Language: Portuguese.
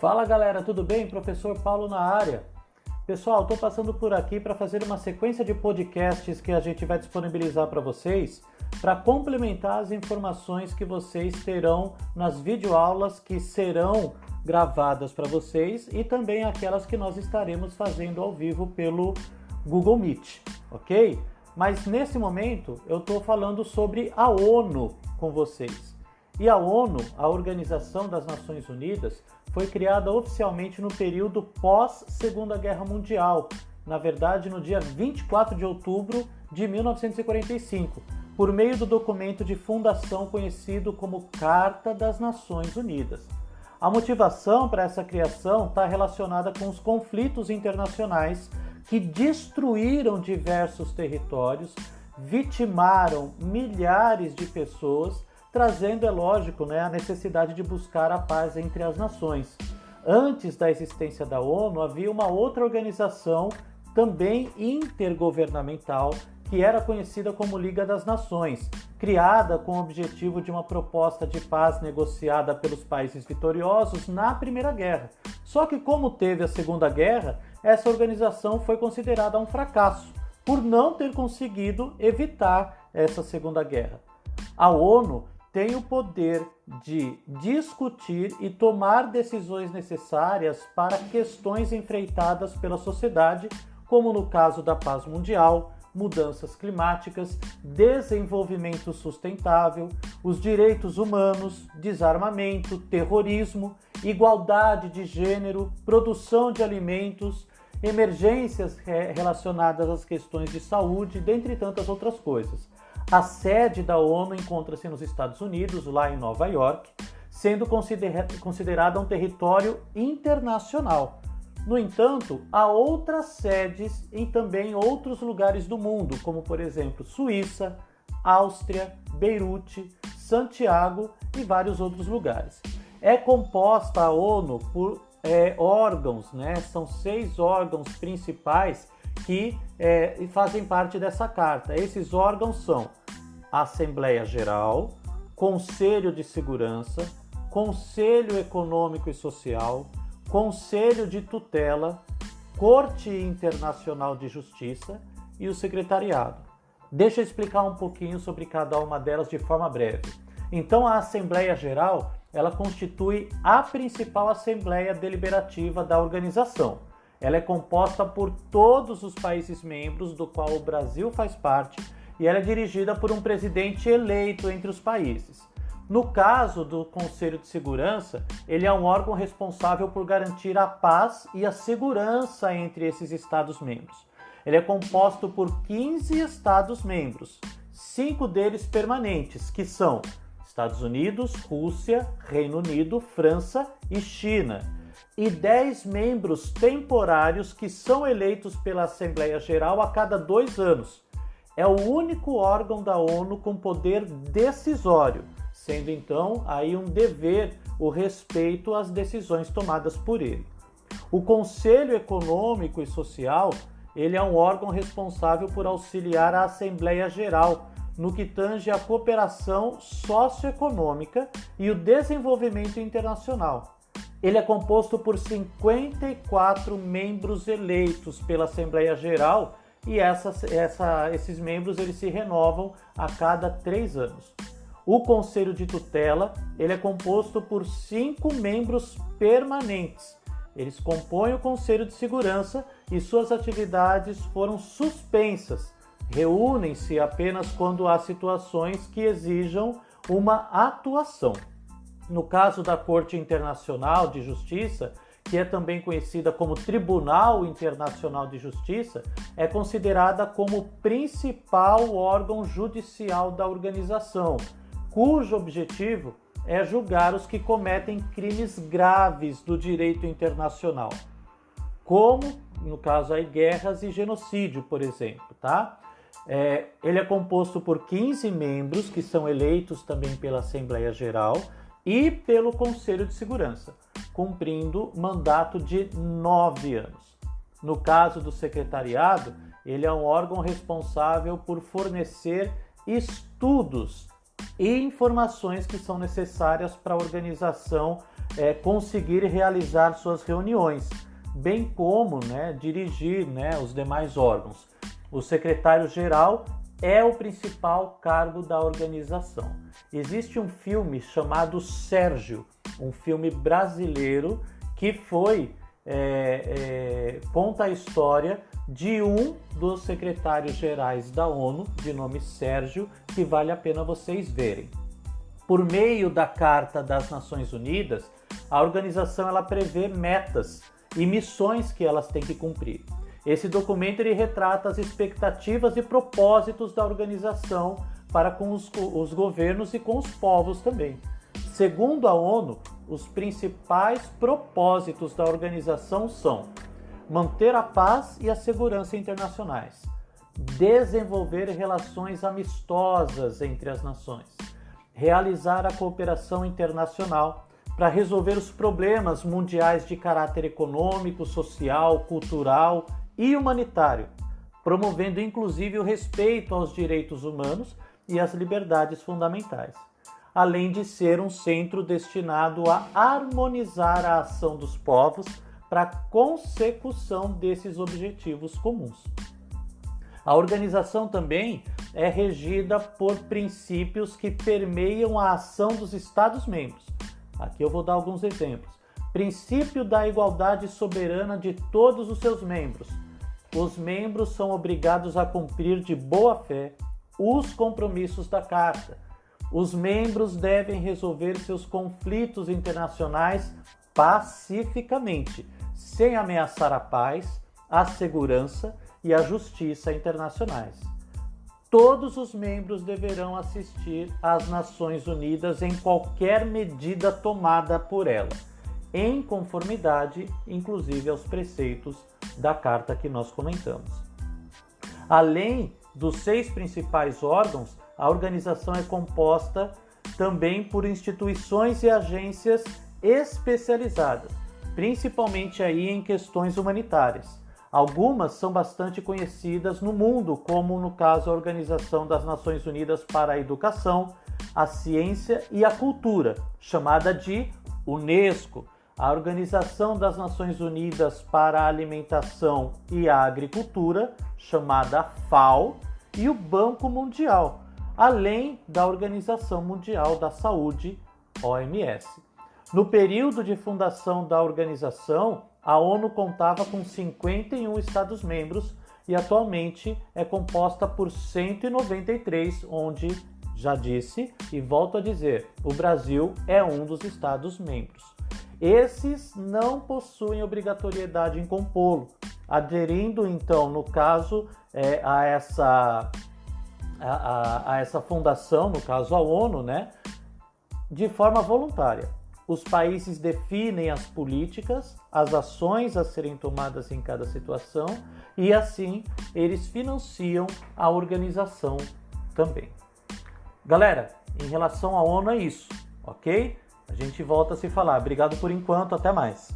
Fala galera, tudo bem? Professor Paulo na área. Pessoal, estou passando por aqui para fazer uma sequência de podcasts que a gente vai disponibilizar para vocês para complementar as informações que vocês terão nas videoaulas que serão gravadas para vocês e também aquelas que nós estaremos fazendo ao vivo pelo Google Meet, ok? Mas nesse momento eu estou falando sobre a ONU com vocês. E a ONU, a Organização das Nações Unidas, foi criada oficialmente no período pós-Segunda Guerra Mundial, na verdade no dia 24 de outubro de 1945, por meio do documento de fundação conhecido como Carta das Nações Unidas. A motivação para essa criação está relacionada com os conflitos internacionais que destruíram diversos territórios, vitimaram milhares de pessoas, trazendo, é lógico, a necessidade de buscar a paz entre as nações. Antes da existência da ONU, havia uma outra organização, também intergovernamental, que era conhecida como Liga das Nações, criada com o objetivo de uma proposta de paz negociada pelos países vitoriosos na Primeira Guerra. Só que como teve a Segunda Guerra, essa organização foi considerada um fracasso, por não ter conseguido evitar essa Segunda Guerra. A ONU tem o poder de discutir e tomar decisões necessárias para questões enfrentadas pela sociedade, como no caso da paz mundial, mudanças climáticas, desenvolvimento sustentável, os direitos humanos, desarmamento, terrorismo, igualdade de gênero, produção de alimentos, emergências relacionadas às questões de saúde, dentre tantas outras coisas. A sede da ONU encontra-se nos Estados Unidos, lá em Nova York, sendo considerada um território internacional. No entanto, há outras sedes em também outros lugares do mundo, como por exemplo Suíça, Áustria, Beirute, Santiago e vários outros lugares. É composta a ONU por órgãos, são 6 órgãos principais que fazem parte dessa carta. Esses órgãos são a Assembleia Geral, Conselho de Segurança, Conselho Econômico e Social, Conselho de Tutela, Corte Internacional de Justiça e o Secretariado. Deixa eu explicar um pouquinho sobre cada uma delas de forma breve. Então, a Assembleia Geral, ela constitui a principal assembleia deliberativa da organização. Ela é composta por todos os países membros, do qual o Brasil faz parte, e ela é dirigida por um presidente eleito entre os países. No caso do Conselho de Segurança, ele é um órgão responsável por garantir a paz e a segurança entre esses Estados-membros. Ele é composto por 15 Estados-membros, 5 deles permanentes, que são Estados Unidos, Rússia, Reino Unido, França e China, e 10 membros temporários que são eleitos pela Assembleia Geral a cada 2 anos. É o único órgão da ONU com poder decisório, sendo então aí um dever o respeito às decisões tomadas por ele. O Conselho Econômico e Social, ele é um órgão responsável por auxiliar a Assembleia Geral no que tange à cooperação socioeconômica e o desenvolvimento internacional. Ele é composto por 54 membros eleitos pela Assembleia Geral e esses membros eles se renovam a cada 3 anos. O Conselho de Tutela ele é composto por 5 membros permanentes. Eles compõem o Conselho de Segurança e suas atividades foram suspensas. Reúnem-se apenas quando há situações que exijam uma atuação. No caso da Corte Internacional de Justiça, que é também conhecida como Tribunal Internacional de Justiça, é considerada como o principal órgão judicial da organização, cujo objetivo é julgar os que cometem crimes graves do direito internacional, como, no caso aí, guerras e genocídio, por exemplo, tá? Ele é composto por 15 membros, que são eleitos também pela Assembleia Geral, e pelo Conselho de Segurança, cumprindo mandato de 9 anos. No caso do Secretariado, ele é um órgão responsável por fornecer estudos e informações que são necessárias para a organização conseguir realizar suas reuniões, bem como, dirigir, os demais órgãos. O secretário-geral é o principal cargo da organização. Existe um filme chamado Sérgio, um filme brasileiro que conta a história de um dos secretários-gerais da ONU, de nome Sérgio, que vale a pena vocês verem. Por meio da Carta das Nações Unidas, a organização ela prevê metas e missões que elas têm que cumprir. Esse documento ele retrata as expectativas e propósitos da organização para com os governos e com os povos também. Segundo a ONU, os principais propósitos da organização são manter a paz e a segurança internacionais, desenvolver relações amistosas entre as nações, realizar a cooperação internacional para resolver os problemas mundiais de caráter econômico, social, cultural e humanitário, promovendo inclusive o respeito aos direitos humanos e às liberdades fundamentais, além de ser um centro destinado a harmonizar a ação dos povos para a consecução desses objetivos comuns. A organização também é regida por princípios que permeiam a ação dos Estados-membros. Aqui eu vou dar alguns exemplos. Princípio da igualdade soberana de todos os seus membros. Os membros são obrigados a cumprir de boa fé os compromissos da Carta. Os membros devem resolver seus conflitos internacionais pacificamente, sem ameaçar a paz, a segurança e a justiça internacionais. Todos os membros deverão assistir às Nações Unidas em qualquer medida tomada por ela, em conformidade, inclusive, aos preceitos da Carta que nós comentamos. Além dos 6 principais órgãos, a organização é composta também por instituições e agências especializadas, principalmente aí em questões humanitárias. Algumas são bastante conhecidas no mundo, como no caso a Organização das Nações Unidas para a Educação, a Ciência e a Cultura, chamada de UNESCO, a Organização das Nações Unidas para a Alimentação e a Agricultura, chamada FAO, e o Banco Mundial, além da Organização Mundial da Saúde, OMS. No período de fundação da organização, a ONU contava com 51 Estados-membros e atualmente é composta por 193, onde, já disse e volto a dizer, o Brasil é um dos Estados-membros. Esses não possuem obrigatoriedade em compô-lo, aderindo então, no caso, a essa fundação, no caso a ONU, de forma voluntária. Os países definem as políticas, as ações a serem tomadas em cada situação e, assim, eles financiam a organização também. Galera, em relação à ONU é isso, ok? A gente volta a se falar. Obrigado por enquanto, até mais.